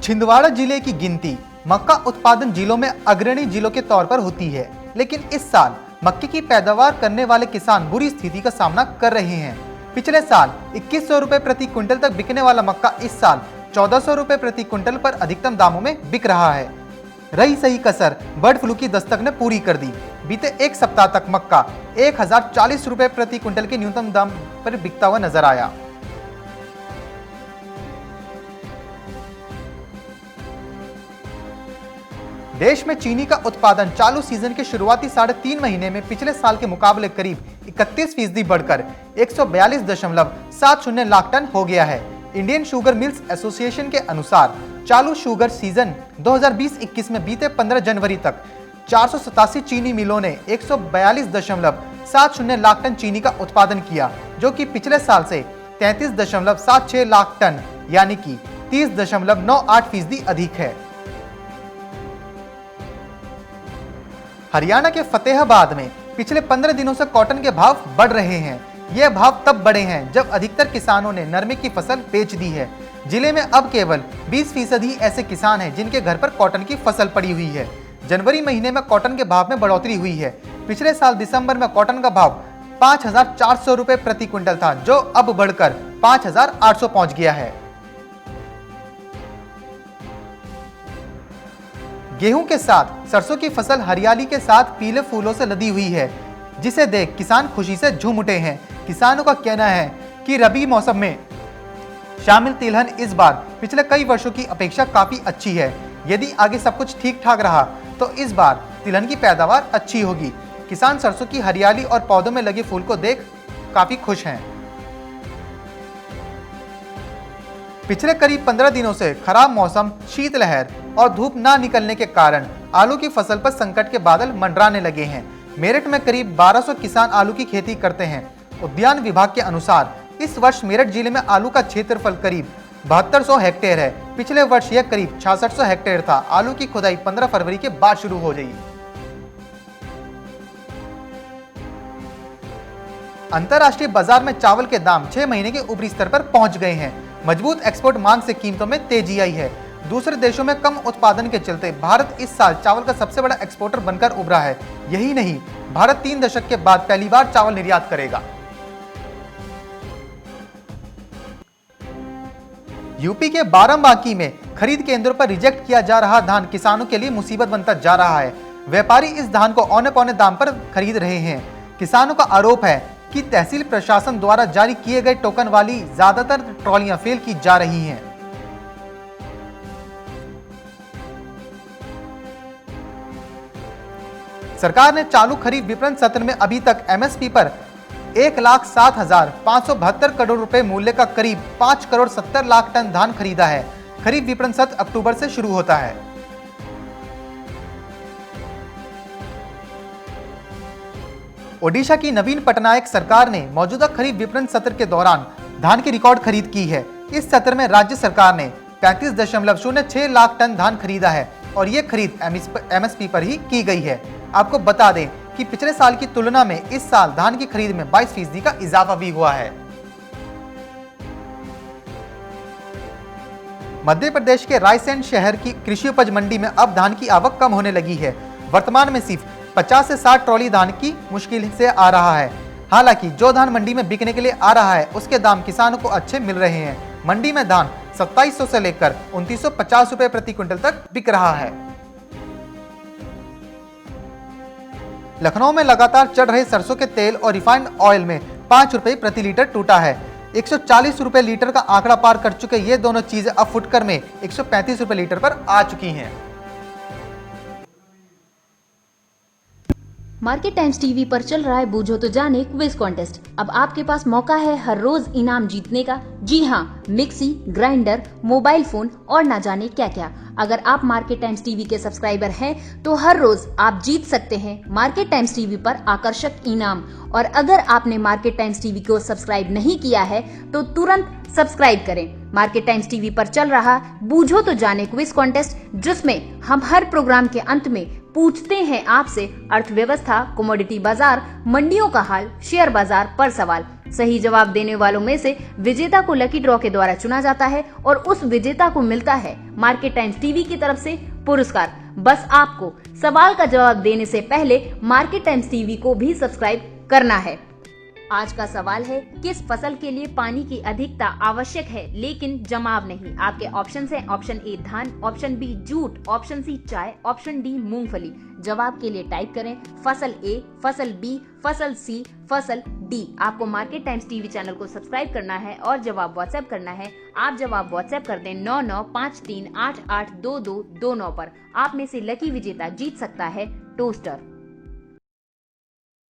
छिंदवाड़ा जिले की गिनती मक्का उत्पादन जिलों में अग्रणी जिलों के तौर पर होती है, लेकिन इस साल मक्के की पैदावार करने वाले किसान बुरी स्थिति का सामना कर रहे हैं। पिछले साल 2100 रुपए प्रति क्विंटल तक बिकने वाला मक्का इस साल 1400 रुपए प्रति क्विंटल पर अधिकतम दामों में बिक रहा है। रही सही कसर बर्ड फ्लू की दस्तक ने पूरी कर दी। बीते एक सप्ताह तक मक्का 1040 रुपए प्रति क्विंटल के न्यूनतम दाम पर बिकता हुआ नजर आया। देश में चीनी का उत्पादन चालू सीजन के शुरुआती 3.5 महीने में पिछले साल के मुकाबले करीब 31% बढ़कर 142.70 लाख टन हो गया है। इंडियन शुगर मिल्स एसोसिएशन के अनुसार चालू शुगर सीजन 2020-21 में बीते 15 जनवरी तक 487 चीनी मिलों ने 142.70 लाख टन चीनी का उत्पादन किया, जो कि पिछले साल से 33.76 लाख टन यानी कि 30.98% अधिक है। हरियाणा के फतेहाबाद में पिछले 15 दिनों से कॉटन के भाव बढ़ रहे हैं। ये भाव तब बढ़े हैं जब अधिकतर किसानों ने नरमे की फसल बेच दी है। जिले में अब केवल 20% ही ऐसे किसान हैं जिनके घर पर कॉटन की फसल पड़ी हुई है। जनवरी महीने में कॉटन के भाव में बढ़ोतरी हुई है। पिछले साल दिसंबर में कॉटन का भाव 5400 रुपए प्रति क्विंटल था, जो अब बढ़कर 5800 पहुंच गया है। गेहूं के साथ सरसों की फसल हरियाली के साथ पीले फूलों से लदी हुई है, जिसे देख किसान खुशी से झूम उठे हैं। किसानों का कहना है कि रबी मौसम में शामिल तिलहन इस बार पिछले कई वर्षों की अपेक्षा काफी अच्छी है। यदि आगे सब कुछ ठीक ठाक रहा तो इस बार तिलहन की पैदावार अच्छी होगी। किसान सरसों की हरियाली और पौधों में लगे फूल को देख काफी खुश हैं। पिछले करीब 15 दिनों से खराब मौसम, शीतलहर और धूप ना निकलने के कारण आलू की फसल पर संकट के बादल मंडराने लगे हैं। मेरठ में करीब 1200 किसान आलू की खेती करते हैं। उद्यान विभाग के अनुसार इस वर्ष मेरठ जिले में आलू का क्षेत्रफल करीब 7200 हेक्टेयर है। पिछले वर्ष यह करीब 6600 हेक्टेयर था। आलू की खुदाई 15 फरवरी के बाद शुरू हो गई। अंतर्राष्ट्रीय बाजार में चावल के दाम 6 महीने के ऊपरी स्तर पर पहुंच गए हैं। मजबूत एक्सपोर्ट मांग से कीमतों में तेजी आई है। दूसरे देशों में कम उत्पादन के चलते भारत इस साल चावल का सबसे बड़ा एक्सपोर्टर बनकर उभरा है। यही नहीं, भारत 3 दशक के बाद पहली बार चावल निर्यात करेगा। यूपी के बाराबांकी में खरीद केंद्रों पर रिजेक्ट किया जा रहा धान किसानों के लिए मुसीबत बनता जा रहा है। व्यापारी इस धान को औने पौने दाम पर खरीद रहे हैं। किसानों का आरोप है कि तहसील प्रशासन द्वारा जारी किए गए टोकन वाली ज्यादातर ट्रॉलियां फेल की जा रही हैं। सरकार ने चालू खरीफ विपणन सत्र में अभी तक एमएसपी पर 1,07,572 करोड़ रुपए मूल्य का करीब 5 करोड़ 70 लाख टन धान खरीदा है। खरीफ विपणन सत्र अक्टूबर से शुरू होता है। ओडिशा की नवीन पटनायक सरकार ने मौजूदा खरीफ विपणन सत्र के दौरान धान की रिकॉर्ड खरीद की है। इस सत्र में राज्य सरकार ने 35.06 लाख टन धान खरीदा है और ये खरीद एमएसपी पर ही की गई है। आपको बता दें कि पिछले साल की तुलना में इस साल धान की खरीद में 22% का इजाफा भी हुआ है। मध्य प्रदेश के रायसेन शहर की कृषि उपज मंडी में अब धान की आवक कम होने लगी है। वर्तमान में सिर्फ 50 से 60 ट्रॉली धान की मुश्किल से आ रहा है। हालांकि जो धान मंडी में बिकने के लिए आ रहा है उसके दाम किसानों को अच्छे मिल रहे हैं। मंडी में धान 2700 से लेकर 2950 रुपए प्रति क्विंटल तक बिक रहा है। लखनऊ में लगातार चढ़ रहे सरसों के तेल और रिफाइंड ऑयल में 5 रुपए प्रति लीटर टूटा है। 140 रुपए लीटर का आंकड़ा पार कर चुके ये दोनों चीजें अब फुटकर में 135 रुपए लीटर पर आ चुकी हैं। मार्केट टाइम्स टीवी पर चल रहा है बूझो तो जाने क्विज कॉन्टेस्ट। अब आपके पास मौका है हर रोज इनाम जीतने का। जी हाँ, मिक्सी, ग्राइंडर, मोबाइल फोन और ना जाने क्या क्या। अगर आप मार्केट टाइम्स टीवी के सब्सक्राइबर हैं तो हर रोज आप जीत सकते हैं मार्केट टाइम्स टीवी पर आकर्षक इनाम। और अगर आपने मार्केट टाइम्स टीवी को सब्सक्राइब नहीं किया है तो तुरंत सब्सक्राइब करें। मार्केट टाइम्स टीवी पर चल रहा बूझो तो जाने क्विज कॉन्टेस्ट, जिसमें हम हर प्रोग्राम के अंत में पूछते हैं आपसे अर्थव्यवस्था, कमोडिटी बाजार, मंडियों का हाल, शेयर बाजार पर सवाल। सही जवाब देने वालों में से विजेता को लकी ड्रॉ के द्वारा चुना जाता है और उस विजेता को मिलता है मार्केट टाइम्स टीवी की तरफ से पुरस्कार। बस आपको सवाल का जवाब देने से पहले मार्केट टाइम्स टीवी को भी सब्सक्राइब करना है। आज का सवाल है, किस फसल के लिए पानी की अधिकता आवश्यक है लेकिन जमाव नहीं? आपके ऑप्शन हैं ऑप्शन ए धान, option B jute, option C चाय, ऑप्शन डी मूंगफली। जवाब के लिए टाइप करें फसल ए, फसल बी, फसल सी, फसल डी। आपको मार्केट टाइम्स टीवी चैनल को सब्सक्राइब करना है और जवाब व्हाट्सएप करना है। आप जवाब व्हाट्सएप कर दें 9953882229 पर। आप में से लकी विजेता जीत सकता है टोस्टर।